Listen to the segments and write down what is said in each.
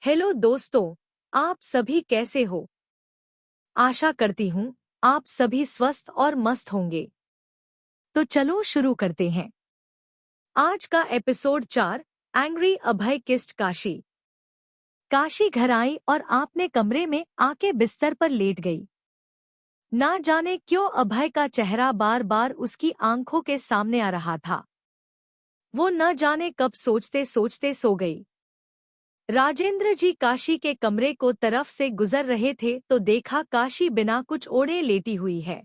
Hello दोस्तों, आप सभी कैसे हो? आशा करती हूँ आप सभी स्वस्थ और मस्त होंगे। तो चलो शुरू करते हैं। आज का एपिसोड 4, एंग्री अभय किस्ड काशी। काशी घर आई और आपने कमरे में आके बिस्तर पर लेट गई। ना जाने क्यों अभय का चेहरा बार बार उसकी आंखों के सामने आ रहा था। वो न जाने कब सोचते सोचते सो गई। राजेंद्र जी काशी के कमरे को तरफ से गुजर रहे थे तो देखा काशी बिना कुछ ओढ़े लेटी हुई है।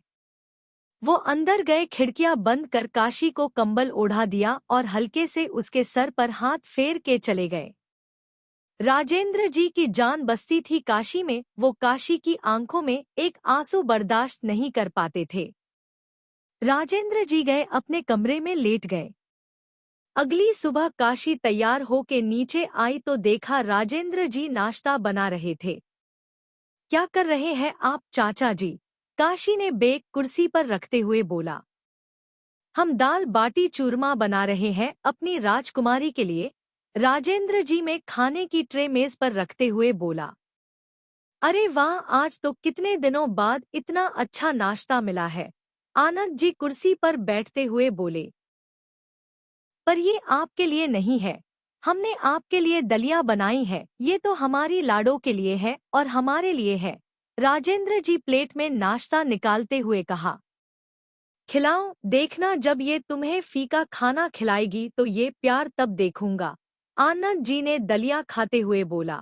वो अंदर गए, खिड़कियां बंद कर काशी को कंबल ओढ़ा दिया और हल्के से उसके सर पर हाथ फेर के चले गए। राजेंद्र जी की जान बसती थी काशी में। वो काशी की आंखों में एक आंसू बर्दाश्त नहीं कर पाते थे। राजेंद्र जी गए, अपने कमरे में लेट गए। अगली सुबह काशी तैयार होके नीचे आई तो देखा राजेंद्र जी नाश्ता बना रहे थे। क्या कर रहे हैं आप चाचा जी? काशी ने बैग कुर्सी पर रखते हुए बोला। हम दाल बाटी चूरमा बना रहे हैं अपनी राजकुमारी के लिए। राजेंद्र जी में खाने की ट्रे मेज पर रखते हुए बोला। अरे वाह, आज तो कितने दिनों बाद इतना अच्छा नाश्ता मिला है। आनंद जी कुर्सी पर बैठते हुए बोले। पर ये आपके लिए नहीं है, हमने आपके लिए दलिया बनाई है। ये तो हमारी लाडो के लिए है और हमारे लिए है। राजेंद्र जी प्लेट में नाश्ता निकालते हुए कहा। खिलाऊं? देखना, जब ये तुम्हें फीका खाना खिलाएगी तो ये प्यार तब देखूंगा। आनंद जी ने दलिया खाते हुए बोला।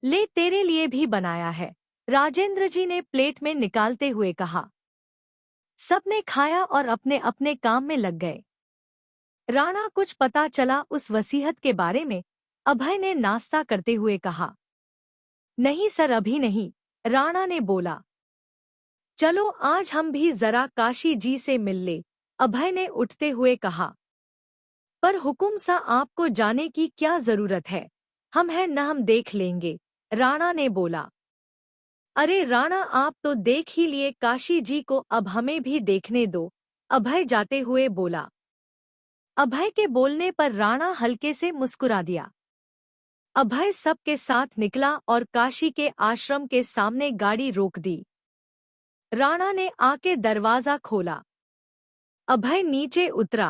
ले, तेरे लिए भी बनाया है। राजेंद्र जी ने प्लेट में निकालते हुए कहा। सबने खाया और अपने अपने काम में लग गए। राणा, कुछ पता चला उस वसीयत के बारे में? अभय ने नाश्ता करते हुए कहा। नहीं सर, अभी नहीं, राणा ने बोला। चलो आज हम भी जरा काशी जी से मिल ले, अभय ने उठते हुए कहा। पर हुकुम सा, आपको जाने की क्या जरूरत है? हम हैं न, हम देख लेंगे, राणा ने बोला। अरे राणा, आप तो देख ही लिए काशी जी को, अब हमें भी देखने दो, अभय जाते हुए बोला। अभय के बोलने पर राणा हल्के से मुस्कुरा दिया। अभय सबके साथ निकला और काशी के आश्रम के सामने गाड़ी रोक दी। राणा ने आके दरवाजा खोला। अभय नीचे उतरा।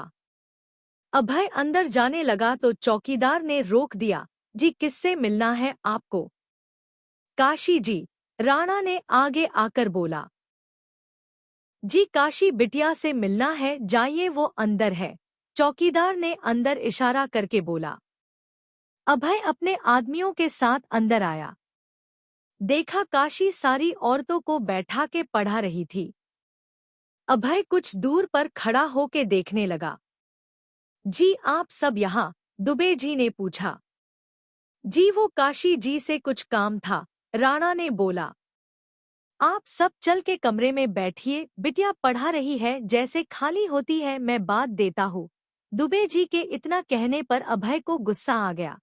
अभय अंदर जाने लगा तो चौकीदार ने रोक दिया। जी, किससे मिलना है आपको? काशी जी, राणा ने आगे आकर बोला। जी, काशी बिटिया से मिलना है, जाइए वो अंदर है, चौकीदार ने अंदर इशारा करके बोला। अभय अपने आदमियों के साथ अंदर आया। देखा काशी सारी औरतों को बैठा के पढ़ा रही थी। अभय कुछ दूर पर खड़ा होके देखने लगा। जी, आप सब यहाँ? दुबे जी ने पूछा। जी, वो काशी जी से कुछ काम था, राणा ने बोला। आप सब चल के कमरे में बैठिए, बिटिया पढ़ा रही है, जैसे खाली होती है मैं बात देता हूँ। दुबे जी के इतना कहने पर अभय को गुस्सा आ गया।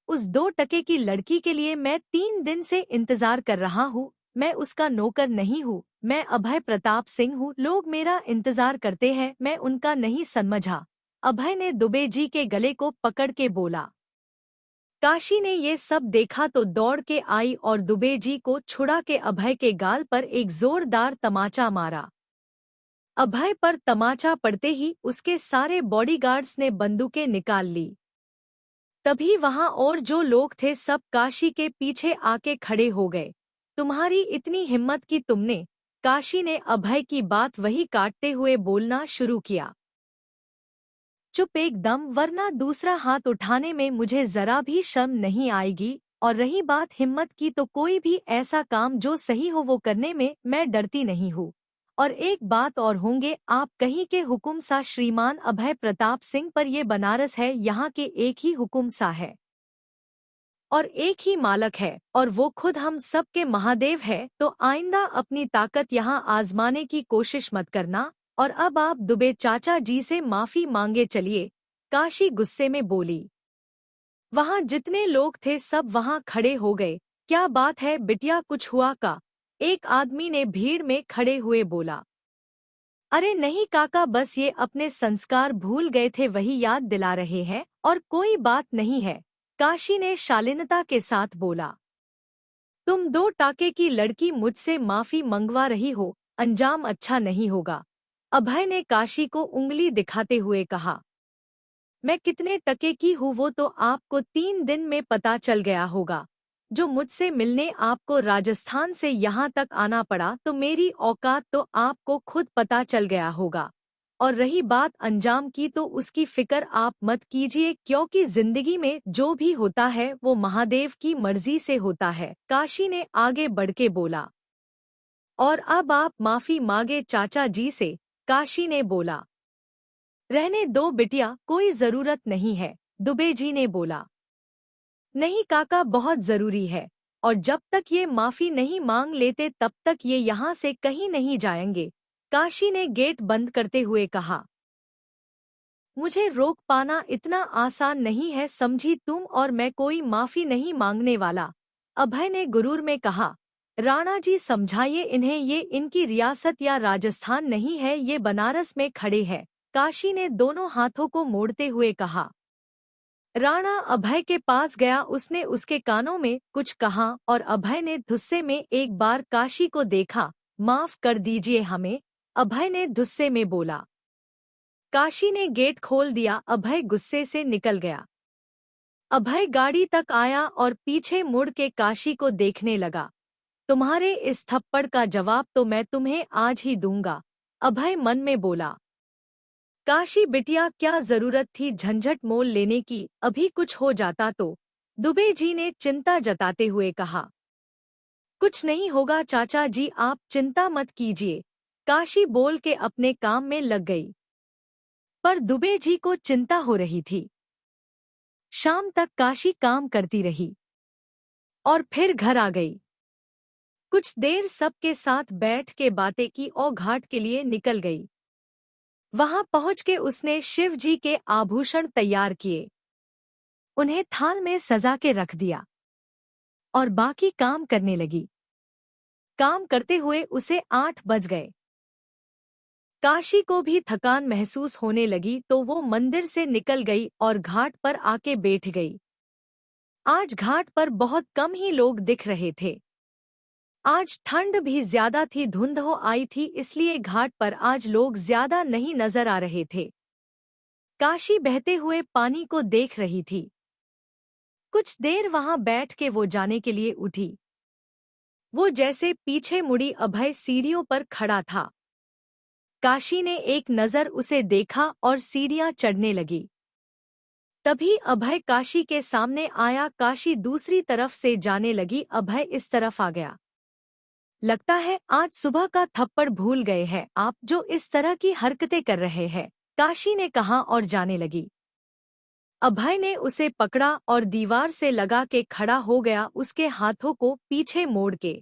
उस 2 टके की लड़की के लिए मैं 3 दिन से इंतजार कर रहा हूँ। मैं उसका नौकर नहीं हूँ, मैं अभय प्रताप सिंह हूँ। लोग मेरा इंतजार करते हैं, मैं उनका नहीं समझा। अभय ने दुबे जी के गले को पकड़ के बोला। काशी ने ये सब देखा तो दौड़ के आई और दुबे जी को छुड़ा के अभय के गाल पर एक जोरदार तमाचा मारा। अभय पर तमाचा पड़ते ही उसके सारे बॉडीगार्ड्स ने बंदूकें निकाल ली। तभी वहां और जो लोग थे सब काशी के पीछे आके खड़े हो गए। तुम्हारी इतनी हिम्मत कि तुमने? काशी ने अभय की बात वही काटते हुए बोलना शुरू किया। चुप एकदम, वरना दूसरा हाथ उठाने में मुझे जरा भी शर्म नहीं आएगी। और रही बात हिम्मत की, तो कोई भी ऐसा काम जो सही हो वो करने में मैं डरती नहीं हूँ। और एक बात और, होंगे आप कहीं के हुकुम सा श्रीमान अभय प्रताप सिंह, पर ये बनारस है, यहाँ के एक ही हुकुम सा है और एक ही मालक है, और वो खुद हम सब के महादेव है। तो आइंदा अपनी ताकत यहाँ आजमाने की कोशिश मत करना। और अब आप दुबे चाचा जी से माफी मांगे चलिए, काशी गुस्से में बोली। वहां जितने लोग थे सब वहां खड़े हो गए। क्या बात है बिटिया, कुछ हुआ का? एक आदमी ने भीड़ में खड़े हुए बोला। अरे नहीं काका, बस ये अपने संस्कार भूल गए थे, वही याद दिला रहे हैं, और कोई बात नहीं है। काशी ने शालीनता के साथ बोला। तुम 2 टाके की लड़की मुझसे माफी मंगवा रही हो, अंजाम अच्छा नहीं होगा। अभय ने काशी को उंगली दिखाते हुए कहा। मैं कितने टके की हूँ वो तो आपको 3 दिन में पता चल गया होगा। जो मुझसे मिलने आपको राजस्थान से यहाँ तक आना पड़ा तो मेरी औकात तो आपको खुद पता चल गया होगा। और रही बात अंजाम की तो उसकी फिक्र आप मत कीजिए, क्योंकि जिंदगी में जो भी होता है वो महादेव की मर्जी से होता है, काशी ने आगे बढ़ के बोला। और अब आप माफी मांगे चाचा जी से, काशी ने बोला। रहने दो बिटिया, कोई जरूरत नहीं है, दुबे जी ने बोला। नहीं काका, बहुत जरूरी है, और जब तक ये माफी नहीं मांग लेते तब तक ये यहाँ से कहीं नहीं जाएंगे, काशी ने गेट बंद करते हुए कहा। मुझे रोक पाना इतना आसान नहीं है समझी तुम, और मैं कोई माफी नहीं मांगने वाला, अभय ने गुरूर में कहा। राणा जी समझाइए इन्हें, ये इनकी रियासत या राजस्थान नहीं है, ये बनारस में खड़े हैं, काशी ने दोनों हाथों को मोड़ते हुए कहा। राणा अभय के पास गया, उसने उसके कानों में कुछ कहा और अभय ने गुस्से में एक बार काशी को देखा। माफ कर दीजिए हमें, अभय ने गुस्से में बोला। काशी ने गेट खोल दिया, अभय गुस्से से निकल गया। अभय गाड़ी तक आया और पीछे मुड़ के काशी को देखने लगा। तुम्हारे इस थप्पड़ का जवाब तो मैं तुम्हें आज ही दूंगा, अभय मन में बोला। काशी बिटिया, क्या जरूरत थी झंझट मोल लेने की, अभी कुछ हो जाता तो, दुबे जी ने चिंता जताते हुए कहा। कुछ नहीं होगा चाचा जी, आप चिंता मत कीजिए, काशी बोल के अपने काम में लग गई। पर दुबे जी को चिंता हो रही थी। शाम तक काशी काम करती रही और फिर घर आ गई। कुछ देर सबके साथ बैठ के बातें की और घाट के लिए निकल गई। वहां पहुंच के उसने शिव जी के आभूषण तैयार किए, उन्हें थाल में सजा के रख दिया और बाकी काम करने लगी। काम करते हुए उसे 8 बज गए। काशी को भी थकान महसूस होने लगी तो वो मंदिर से निकल गई और घाट पर आके बैठ गई। आज घाट पर बहुत कम ही लोग दिख रहे थे। आज ठंड भी ज्यादा थी, धुंध हो आई थी, इसलिए घाट पर आज लोग ज्यादा नहीं नजर आ रहे थे। काशी बहते हुए पानी को देख रही थी। कुछ देर वहां बैठ के वो जाने के लिए उठी। वो जैसे पीछे मुड़ी, अभय सीढ़ियों पर खड़ा था। काशी ने एक नजर उसे देखा और सीढ़ियां चढ़ने लगी। तभी अभय काशी के सामने आया। काशी दूसरी तरफ से जाने लगी, अभय इस तरफ आ गया। लगता है आज सुबह का थप्पड़ भूल गए हैं आप, जो इस तरह की हरकतें कर रहे हैं, काशी ने कहा और जाने लगी। अभय ने उसे पकड़ा और दीवार से लगा के खड़ा हो गया, उसके हाथों को पीछे मोड़ के।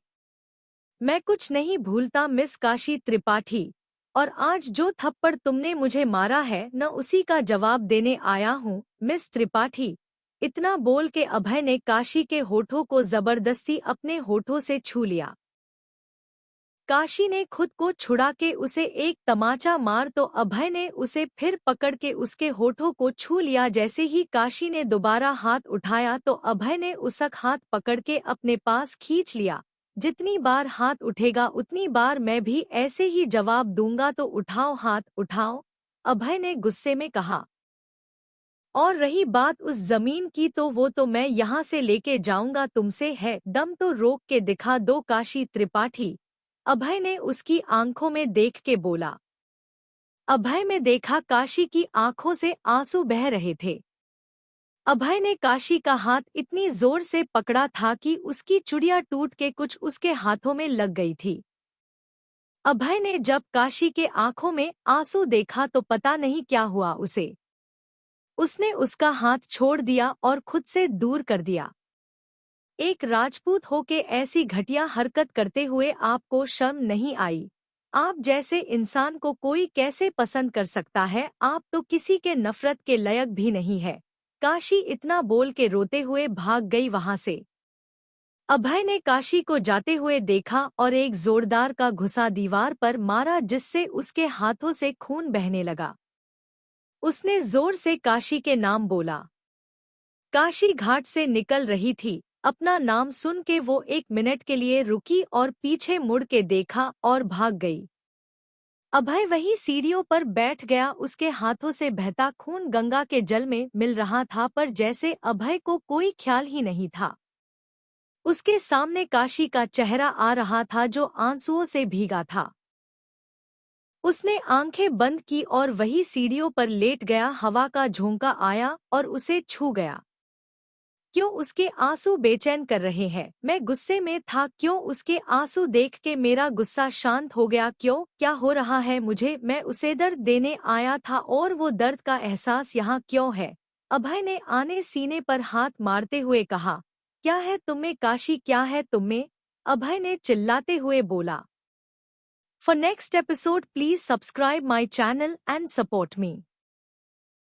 मैं कुछ नहीं भूलता मिस काशी त्रिपाठी, और आज जो थप्पड़ तुमने मुझे मारा है न उसी का जवाब देने आया हूँ मिस त्रिपाठी। इतना बोल के अभय ने काशी के होठों को जबरदस्ती अपने होठों से छू लिया। काशी ने खुद को छुड़ा के उसे एक तमाचा मार तो अभय ने उसे फिर पकड़ के उसके होठों को छू लिया। जैसे ही काशी ने दोबारा हाथ उठाया तो अभय ने उसका हाथ पकड़ के अपने पास खींच लिया। जितनी बार हाथ उठेगा उतनी बार मैं भी ऐसे ही जवाब दूंगा, तो उठाओ हाथ उठाओ, अभय ने गुस्से में कहा। और रही बात उस जमीन की तो वो तो मैं यहाँ से लेके जाऊंगा, तुमसे है दम तो रोक के दिखा दो काशी त्रिपाठी, अभय ने उसकी आंखों में देख के बोला। अभय में देखा काशी की आंखों से आंसू बह रहे थे। अभय ने काशी का हाथ इतनी जोर से पकड़ा था कि उसकी चुड़िया टूट के कुछ उसके हाथों में लग गई थी। अभय ने जब काशी के आंखों में आंसू देखा तो पता नहीं क्या हुआ उसे। उसने उसका हाथ छोड़ दिया और खुद से दूर कर दिया। एक राजपूत होके ऐसी घटिया हरकत करते हुए आपको शर्म नहीं आई? आप जैसे इंसान को कोई कैसे पसंद कर सकता है? आप तो किसी के नफरत के लायक भी नहीं है। काशी इतना बोल के रोते हुए भाग गई वहां से। अभय ने काशी को जाते हुए देखा और एक जोरदार का घुसा दीवार पर मारा, जिससे उसके हाथों से खून बहने लगा। उसने जोर से काशी के नाम बोला। काशी घाट से निकल रही थी। अपना नाम सुन के वो 1 मिनट के लिए रुकी और पीछे मुड़ के देखा और भाग गई। अभय वही सीढ़ियों पर बैठ गया। उसके हाथों से बहता खून गंगा के जल में मिल रहा था, पर जैसे अभय को कोई ख्याल ही नहीं था। उसके सामने काशी का चेहरा आ रहा था जो आंसुओं से भीगा था। उसने आंखें बंद की और वही सीढ़ियों पर लेट गया। हवा का झोंका आया और उसे छू गया। क्यों उसके आंसू बेचैन कर रहे हैं? मैं गुस्से में था। क्यों उसके आंसू देख के मेरा गुस्सा शांत हो गया? क्यों? क्या हो रहा है मुझे? मैं उसे दर्द देने आया था और वो दर्द का एहसास यहाँ क्यों है? अभय ने आने सीने पर हाथ मारते हुए कहा। क्या है तुम्हें काशी, क्या है तुम्हें? अभय ने चिल्लाते हुए बोला। For next episode, please subscribe my channel and support me.